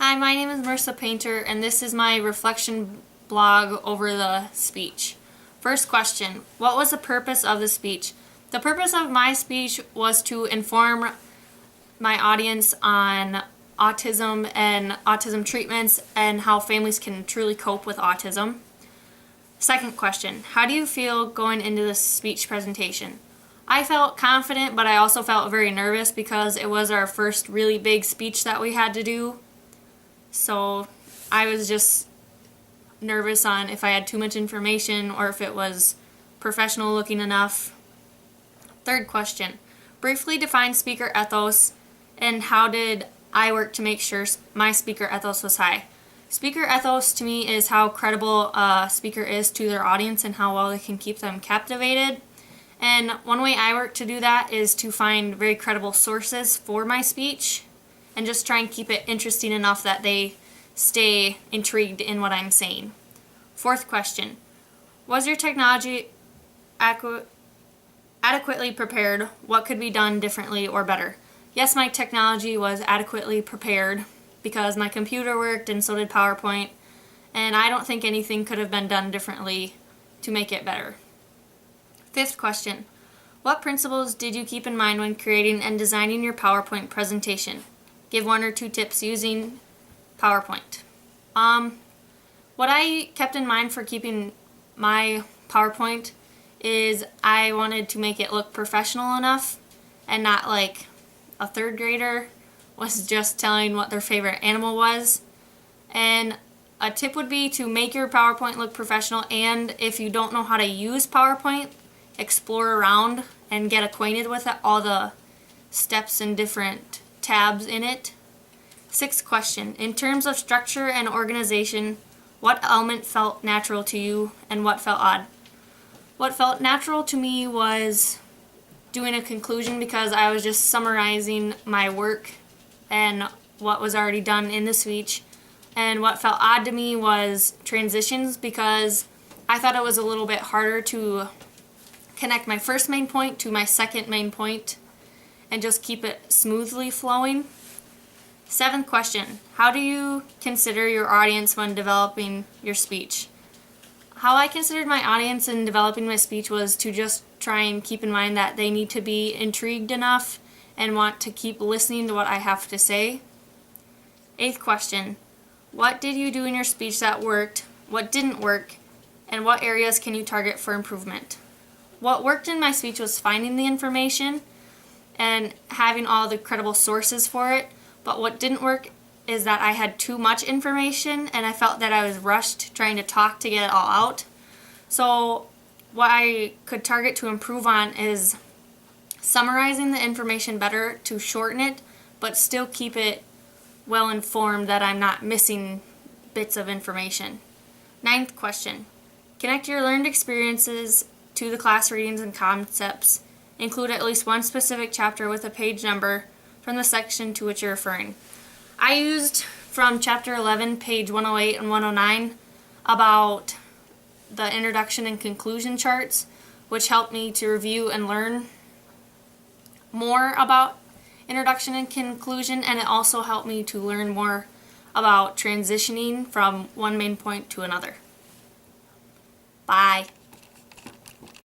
Hi, my name is Marissa Painter, and this is my reflection blog over the speech. First question, what was the purpose of the speech? The purpose of my speech was to inform my audience on autism and autism treatments and how families can truly cope with autism. Second question, how do you feel going into this speech presentation? I felt confident, but I also felt very nervous because it was our first really big speech that we had to do. So I was just nervous on if I had too much information or if it was professional looking enough. Third question, briefly define speaker ethos and how did I work to make sure my speaker ethos was high. Speaker ethos to me is how credible a speaker is to their audience and how well they can keep them captivated. And one way I work to do that is to find very credible sources for my speech and just try and keep it interesting enough that they stay intrigued in what I'm saying. Fourth question, was your technology adequately prepared? What could be done differently or better? Yes, my technology was adequately prepared because my computer worked and so did PowerPoint, and I don't think anything could have been done differently to make it better. Fifth question, what principles did you keep in mind when creating and designing your PowerPoint presentation? Give 1 or 2 tips using PowerPoint. What I kept in mind for keeping my PowerPoint is I wanted to make it look professional enough and not like a third grader was just telling what their favorite animal was. And a tip would be to make your PowerPoint look professional, and if you don't know how to use PowerPoint, explore around and get acquainted with it, all the steps and different tabs in it. Sixth question, in terms of structure and organization, what element felt natural to you and what felt odd? What felt natural to me was doing a conclusion because I was just summarizing my work and what was already done in the speech. And what felt odd to me was transitions because I thought it was a little bit harder to connect my first main point to my second main point and just keep it smoothly flowing. Seventh question, how do you consider your audience when developing your speech? How I considered my audience in developing my speech was to just try and keep in mind that they need to be intrigued enough and want to keep listening to what I have to say. Eighth question, what did you do in your speech that worked, what didn't work, and what areas can you target for improvement? What worked in my speech was finding the information and having all the credible sources for it, but what didn't work is that I had too much information and I felt that I was rushed trying to talk to get it all out. So what I could target to improve on is summarizing the information better to shorten it, but still keep it well informed that I'm not missing bits of information. Ninth question, connect your learned experiences to the class readings and concepts. Include at least one specific chapter with a page number from the section to which you're referring. I used from chapter 11, page 108 and 109 about the introduction and conclusion charts, which helped me to review and learn more about introduction and conclusion, and it also helped me to learn more about transitioning from one main point to another. Bye.